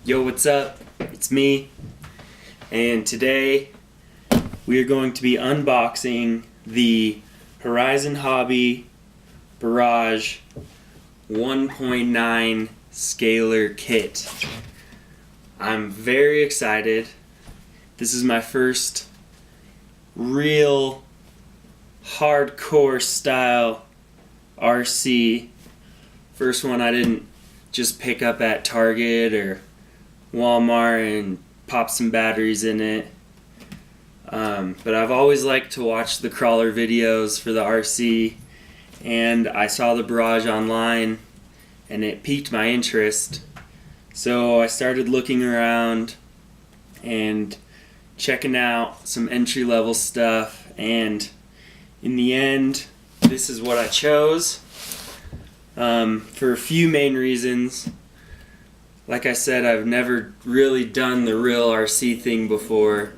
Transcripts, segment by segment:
Yo, what's up? It's me, and today we are going to be unboxing the Horizon Hobby Barrage 1.9 scalar kit. I'm very excited. This is my first real hardcore style RC. First one I didn't just pick up at Target or Walmart and pop some batteries in it. But I've always liked to watch the crawler videos for the RC, and I saw the Barrage online and it piqued my interest. So I started looking around and checking out some entry-level stuff, and in the end this is what I chose for a few main reasons. Like I said, I've never really done the real RC thing before,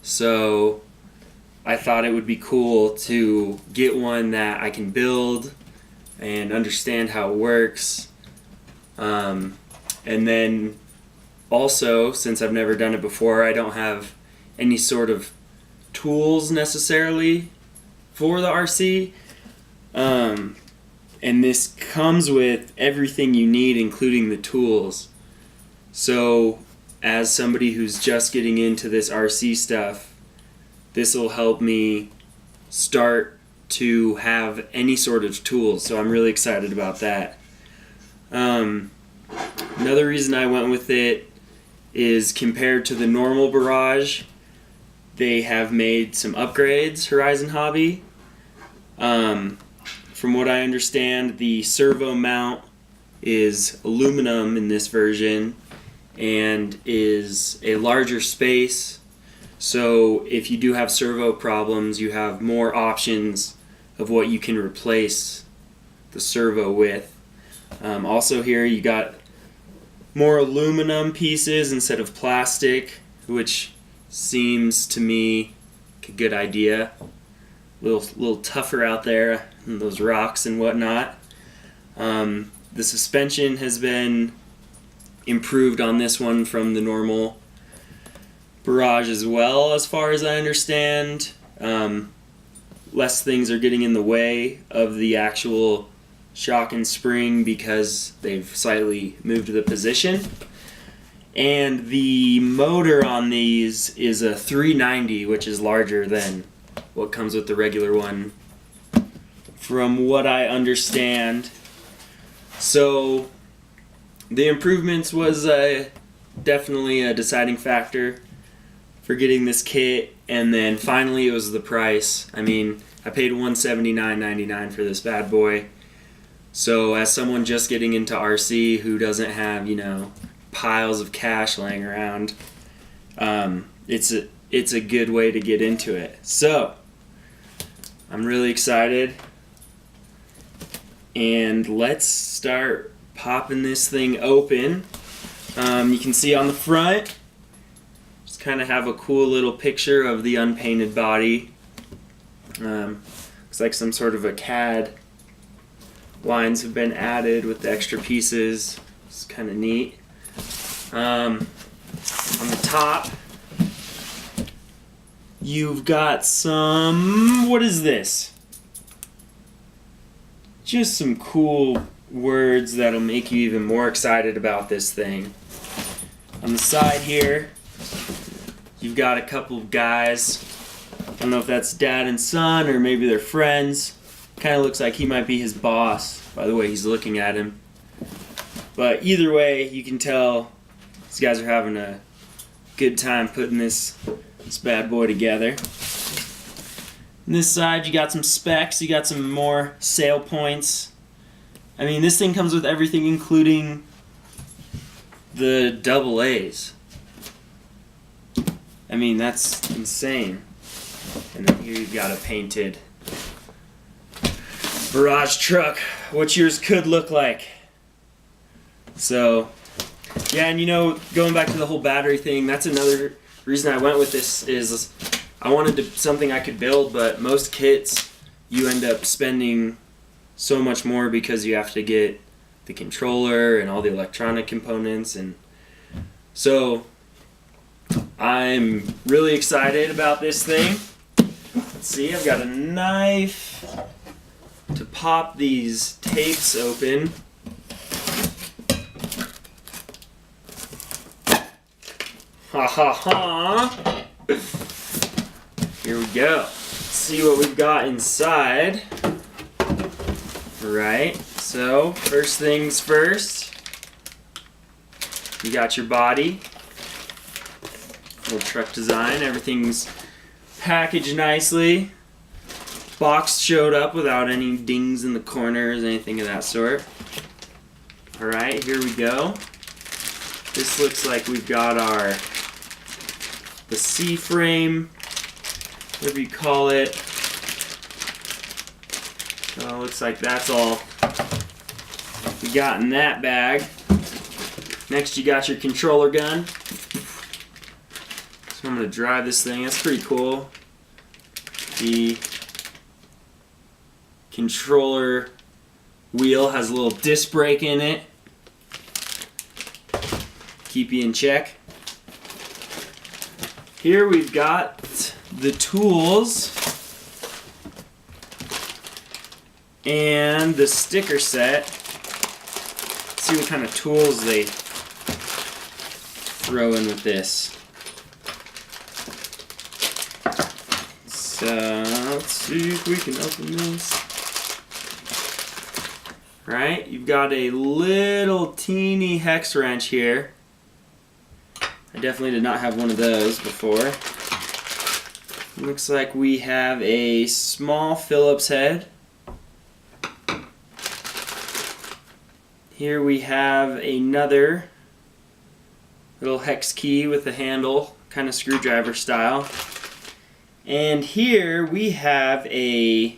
so I thought it would be cool to get one that I can build and understand how it works. And then also, since I've never done it before, I don't have any sort of tools necessarily for the RC. And this comes with everything you need, including the tools. So as somebody who's just getting into this RC stuff, this will help me start to have any sort of tools. So I'm really excited about that. Another reason I went with it is compared to the normal Barrage, they have made some upgrades, Horizon Hobby. From what I understand, the servo mount is aluminum in this version and is a larger space, so if you do have servo problems, you have more options of what you can replace the servo with. Also here you got more aluminum pieces instead of plastic, which seems to me like a good idea. A little tougher out there in those rocks and whatnot. The suspension has been improved on this one from the normal Barrage as well, as far as I understand. Less things are getting in the way of the actual shock and spring because they've slightly moved the position. And the motor on these is a 390, which is larger than what comes with the regular one, from what I understand. So the improvements was definitely a deciding factor for getting this kit, and then finally it was the price. I mean, I paid $179.99 for this bad boy. So as someone just getting into RC who doesn't have, piles of cash laying around, it's a good way to get into it. So I'm really excited, and let's start popping this thing open. You can see on the front, just kind of have a cool little picture of the unpainted body. Looks like some sort of a CAD lines have been added with the extra pieces. It's kind of neat. On the top, you've got some, what is this? Just some cool words that'll make you even more excited about this thing. On the side here, you've got a couple of guys. I don't know if that's dad and son or maybe they're friends. Kind of looks like he might be his boss by the way he's looking at him. But either way, you can tell these guys are having a good time putting this bad boy together. On this side, you got some specs. You got some more sale points. I mean, this thing comes with everything, including the double A's. I mean, that's insane. And then here you've got a painted Barrage truck, what yours could look like. So, yeah, and going back to the whole battery thing, that's another reason I went with this, is I wanted something I could build, but most kits you end up spending so much more because you have to get the controller and all the electronic components, and So I'm really excited about this thing. Let's see, I've got a knife to pop these tapes open. Ha ha ha! Here we go. Let's see what we've got inside. Alright, so first things first. You got your body. Little truck design. Everything's packaged nicely. Box showed up without any dings in the corners, anything of that sort. Alright, here we go. This looks like we've got the C-frame, whatever you call it. So it looks like that's all we got in that bag. Next you got your controller gun. So I'm going to drive this thing. That's pretty cool. The controller wheel has a little disc brake in it. Keep you in check. Here we've got the tools and the sticker set. Let's see what kind of tools they throw in with this. So let's see if we can open this. Right, you've got a little teeny hex wrench here. I definitely did not have one of those before. Looks like we have a small Phillips head. Here we have another little hex key with a handle, kind of screwdriver style. And here we have a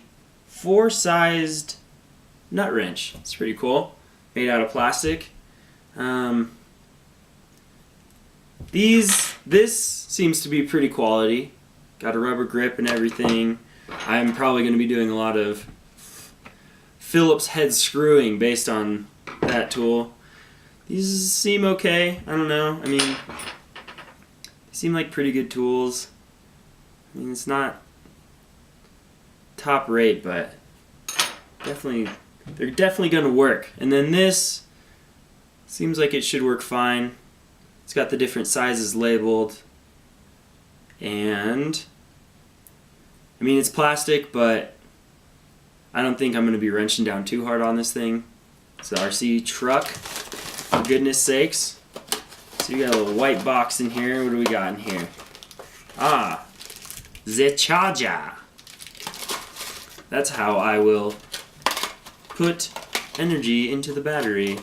4-sized nut wrench. It's pretty cool. Made out of plastic. This seems to be pretty quality. Got a rubber grip and everything. I'm probably going to be doing a lot of Phillips head screwing based on that tool. These seem okay. I don't know. I mean, they seem like pretty good tools. I mean, it's not top rate, but they're definitely going to work. And then this seems like it should work fine. It's got the different sizes labeled. And I mean, it's plastic, but I don't think I'm going to be wrenching down too hard on this thing. It's the RC truck, for goodness sakes. So you got a little white box in here. What do we got in here? Ah, the charger. That's how I will put energy into the battery.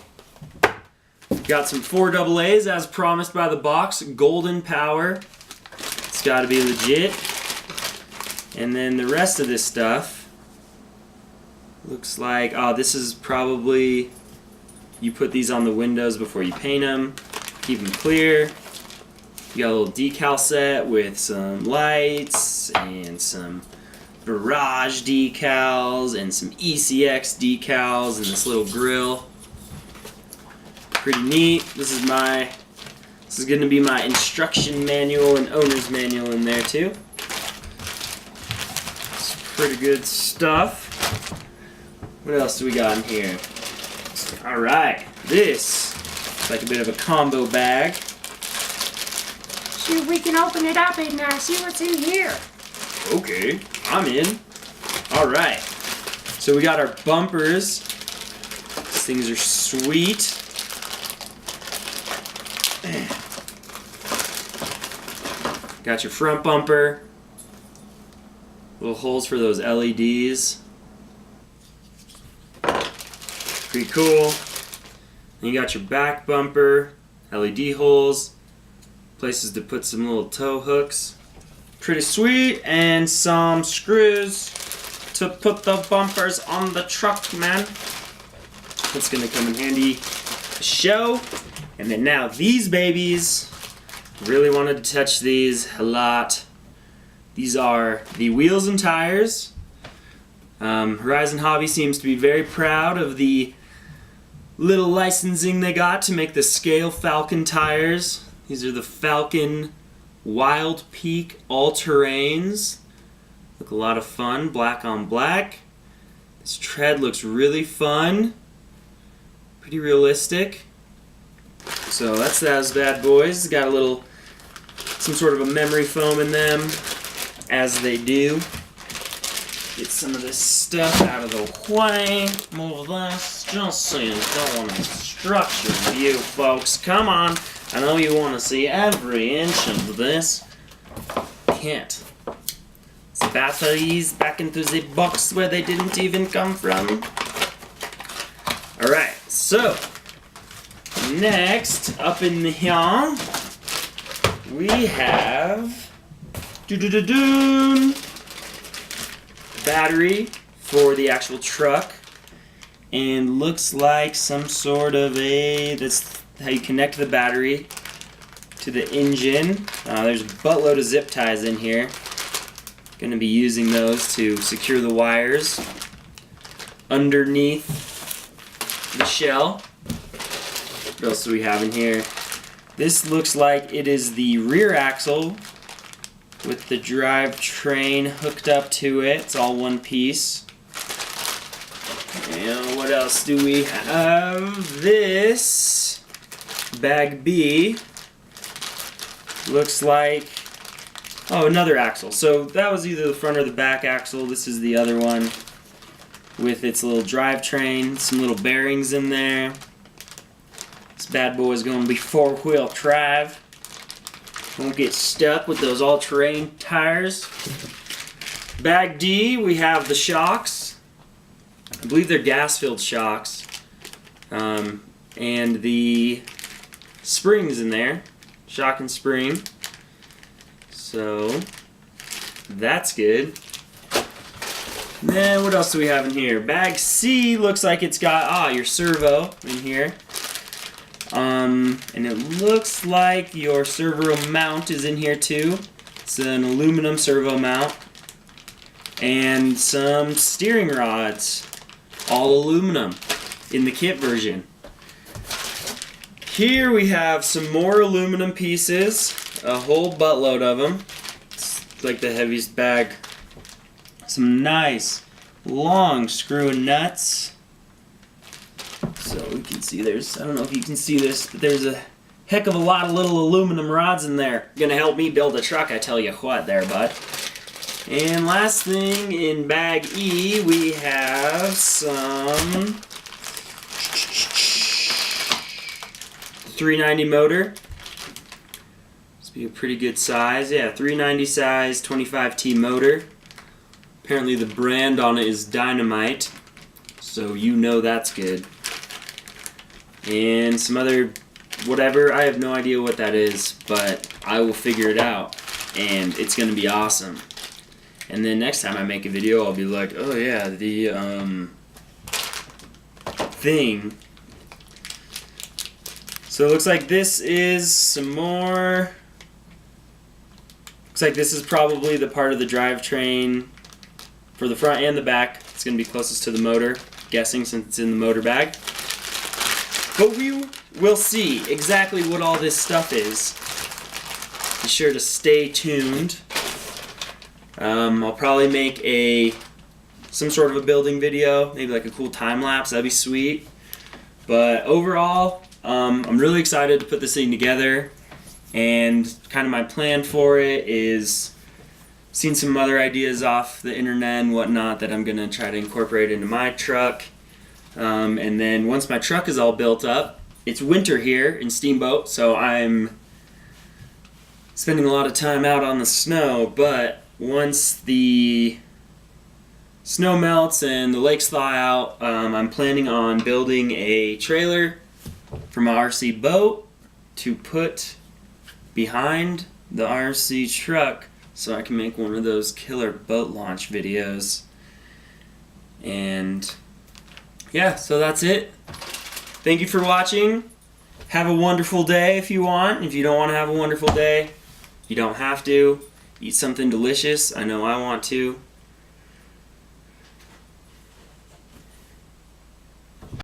Got some 4 AA's as promised by the box. Golden power. It's got to be legit. And then the rest of this stuff looks like, oh, this is probably, you put these on the windows before you paint them. Keep them clear. You got a little decal set with some lights and some Barrage decals and some ECX decals and this little grill. Pretty neat. This is going to be my instruction manual and owner's manual in there too. It's pretty good stuff. What else do we got in here? Alright, this is like a bit of a combo bag. See if we can open it up and see what's in here. Okay, I'm in. Alright, so we got our bumpers. These things are sweet. Got your front bumper. Little holes for those LEDs. Pretty cool. Then you got your back bumper. LED holes. Places to put some little tow hooks. Pretty sweet. And some screws to put the bumpers on the truck, man. That's going to come in handy to show. And then now these babies. Really wanted to touch these a lot. These are the wheels and tires. Horizon Hobby seems to be very proud of the little licensing they got to make the scale Falcon tires. These are the Falcon Wild Peak All-Terrains. Look a lot of fun, black on black. This tread looks really fun. Pretty realistic. So that's those bad boys. Got a little, some sort of a memory foam in them, as they do. Get some of this stuff out of the way. Move this, just so you don't want to obstruct your view, folks. Come on. I know you want to see every inch of this. Can't. The batteries back into the box where they didn't even come from. Alright, so next up in here we have battery for the actual truck, and looks like some sort of that's how you connect the battery to the engine. There's a buttload of zip ties in here. Going to be using those to secure the wires underneath the shell. What else do we have in here? This looks like it is the rear axle with the drivetrain hooked up to it. It's all one piece. And what else do we have? This bag B looks like, oh, another axle. So that was either the front or the back axle. This is the other one with its little drivetrain, some little bearings in there. This bad boy is going to be four-wheel drive. Won't get stuck with those all-terrain tires. Bag D, we have the shocks. I believe they're gas-filled shocks. And the springs in there. Shock and spring. So, that's good. Then what else do we have in here? Bag C looks like it's got, your servo in here. And it looks like your servo mount is in here too. It's an aluminum servo mount. And some steering rods. All aluminum in the kit version. Here we have some more aluminum pieces. A whole buttload of them. It's like the heaviest bag. Some nice long screw and nuts. So we can see I don't know if you can see this, but there's a heck of a lot of little aluminum rods in there. Gonna help me build a truck, I tell you what there, bud. And last thing in bag E, we have some 390 motor. This would be a pretty good size. Yeah, 390 size, 25T motor. Apparently the brand on it is Dynamite, so you know that's good. And some other whatever, I have no idea what that is, but I will figure it out, and it's going to be awesome. And then next time I make a video, I'll be like, oh yeah, the thing. So it looks like this is some more. Looks like this is probably the part of the drivetrain for the front and the back. It's going to be closest to the motor, guessing since it's in the motor bag. But we will see exactly what all this stuff is. Be sure to stay tuned. I'll probably make some sort of a building video, maybe like a cool time lapse. That'd be sweet. But overall, I'm really excited to put this thing together, and kind of my plan for it is seen some other ideas off the internet and whatnot that I'm gonna try to incorporate into my truck. And then once my truck is all built up, it's winter here in Steamboat, so I'm spending a lot of time out on the snow, but once the snow melts and the lakes thaw out, I'm planning on building a trailer for my RC boat to put behind the RC truck so I can make one of those killer boat launch videos. And yeah, so that's it. Thank you for watching. Have a wonderful day if you want. If you don't want to have a wonderful day, you don't have to. Eat something delicious. I know I want to.